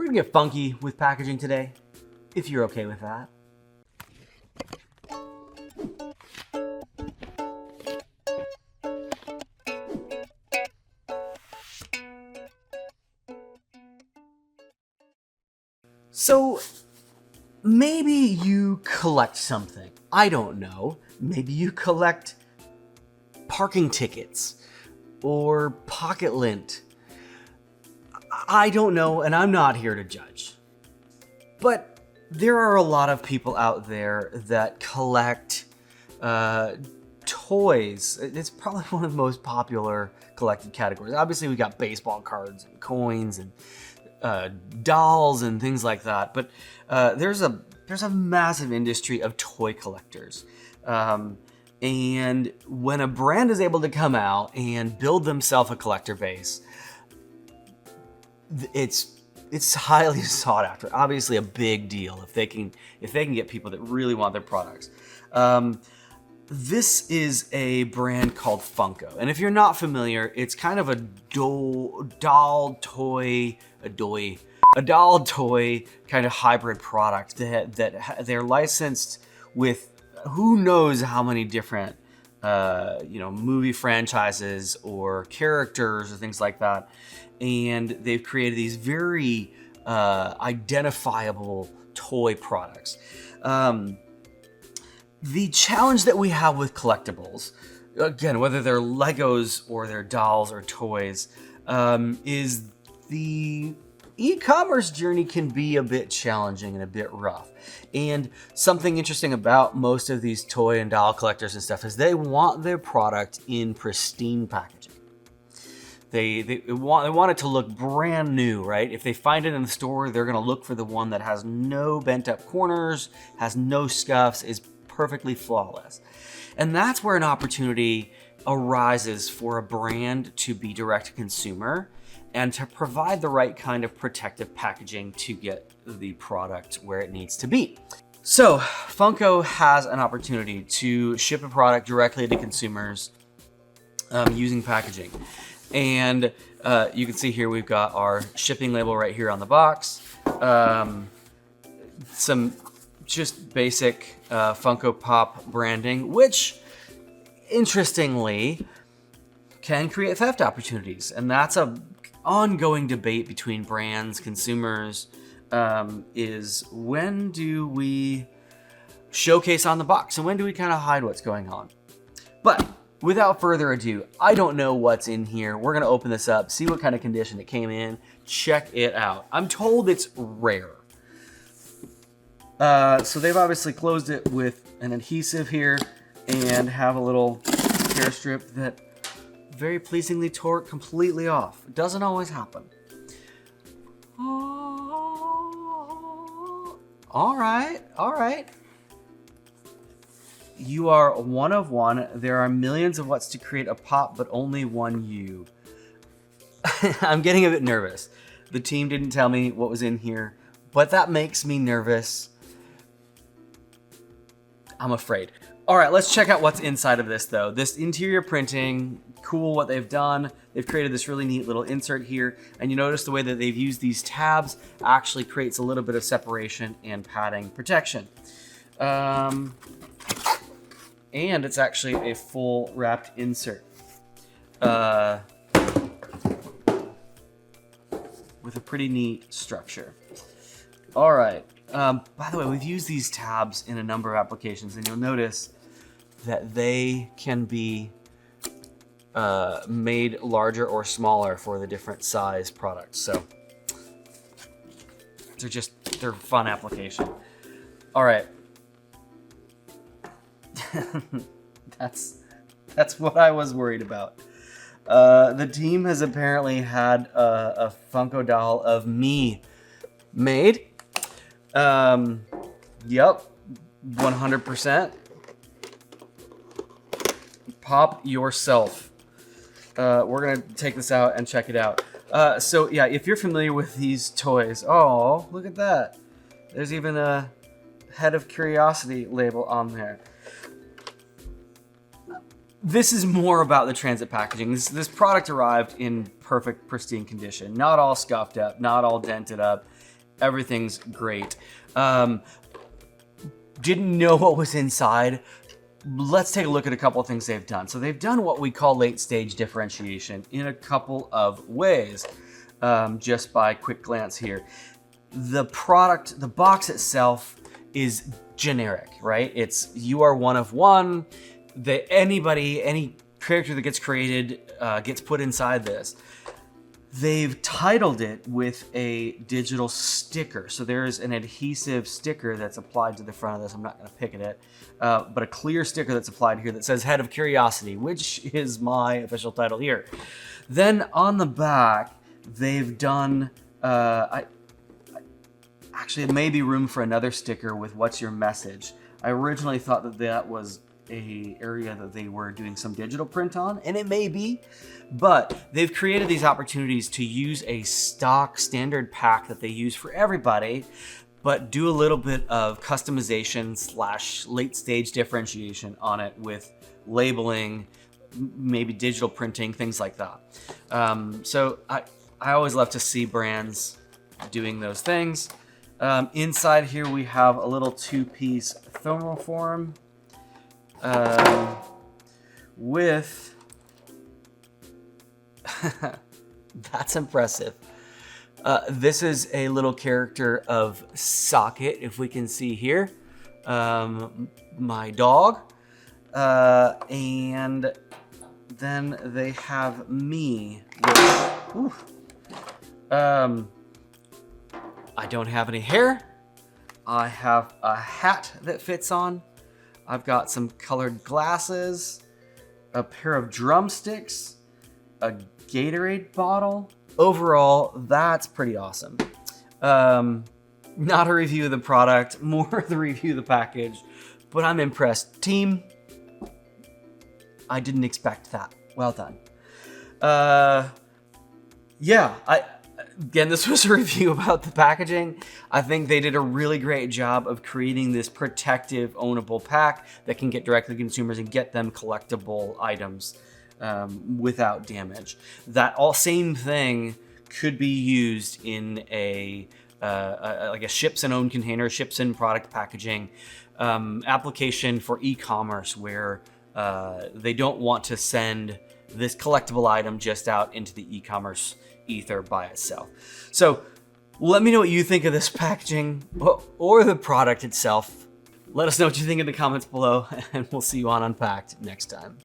gonna get funky with packaging today, if you're okay with that. So maybe you collect something. I don't know. Maybe you collect parking tickets or pocket lint. I don't know, and I'm not here to judge. But there are a lot of people out there that collect toys. It's probably one of the most popular collected categories. Obviously, we got baseball cards and coins and dolls and things like that. But there's a massive industry of toy collectors. And when a brand is able to come out and build themselves a collector base, it's highly sought after. Obviously, a big deal if they can get people that really want their products. This is a brand called Funko, and if you're not familiar, it's kind of a doll toy kind of hybrid product that they're licensed with who knows how many different movie franchises or characters or things like that. And they've created these very identifiable toy products. The challenge that we have with collectibles, again, whether they're Legos or they're dolls or toys, is the e-commerce journey can be a bit challenging and a bit rough. And something interesting about most of these toy and doll collectors and stuff is they want their product in pristine packaging. They want it to look brand new, right? If they find it in the store, they're gonna look for the one that has no bent up corners, has no scuffs, is perfectly flawless. And that's where an opportunity arises for a brand to be direct to consumer and to provide the right kind of protective packaging to get the product where it needs to be. So Funko has an opportunity to ship a product directly to consumers using packaging. And you can see here we've got our shipping label right here on the box. Some just basic Funko Pop branding, which interestingly can create theft opportunities. And that's a ongoing debate between brands, consumers, is when do we showcase on the box and when do we kind of hide what's going on? But without further ado, I don't know what's in here. We're gonna open this up, see what kind of condition it came in, check it out. I'm told it's rare. So they've obviously closed it with an adhesive here and have a little tear strip that very pleasingly tore it completely off. It doesn't always happen. All right. You are one of one. There are millions of what's to create a pop, but only one you. I'm getting a bit nervous. The team didn't tell me what was in here, but that makes me nervous. I'm afraid. All right, let's check out what's inside of this though. This interior printing, cool what they've done. They've created this really neat little insert here. And you notice the way that they've used these tabs actually creates a little bit of separation and padding protection. And it's actually a full wrapped insert. With a pretty neat structure. All right. By the way, we've used these tabs in a number of applications, and you'll notice that they can be made larger or smaller for the different size products. So they're fun application. All right. That's what I was worried about. The team has apparently had a Funko doll of me made. Yep, 100%. Pop yourself. We're gonna take this out and check it out. So yeah, if you're familiar with these toys, oh, look at that. There's even a Head of Curiosity label on there. This is more about the transit packaging. This product arrived in perfect, pristine condition. Not all scuffed up, not all dented up. Everything's great. Didn't know what was inside. Let's take a look at a couple of things they've done. So they've done what we call late stage differentiation in a couple of ways, just by quick glance here. The product, the box itself is generic, right? It's you are one of one. Any character that gets created gets put inside this. They've titled it with a digital sticker. So there's an adhesive sticker that's applied to the front of this. I'm not going to pick at it, but a clear sticker that's applied here that says Head of Curiosity, which is my official title here. Then on the back, they've done, actually it may be room for another sticker with what's your message. I originally thought that that was a area that they were doing some digital print on, and it may be, but they've created these opportunities to use a stock standard pack that they use for everybody, but do a little bit of customization / late stage differentiation on it with labeling, maybe digital printing, things like that. So I always love to see brands doing those things. Inside here we have a little 2-piece thermoform with that's impressive. This is a little character of Socket, if we can see here, my dog, and then they have me, which, I don't have any hair. I have a hat that fits on. I've got some colored glasses, a pair of drumsticks, a Gatorade bottle. Overall, that's pretty awesome. Not a review of the product, more the review of the package, but I'm impressed. Team, I didn't expect that. Well done. Yeah, again, this was a review about the packaging. I think they did a really great job of creating this protective, ownable pack that can get directly to consumers and get them collectible items without damage. That same thing could be used in like a ships and own container, ships and product packaging application for e-commerce, where they don't want to send this collectible item just out into the e-commerce ether by itself. So let me know what you think of this packaging or the product itself. Let us know what you think in the comments below, and we'll see you on Unpacked next time.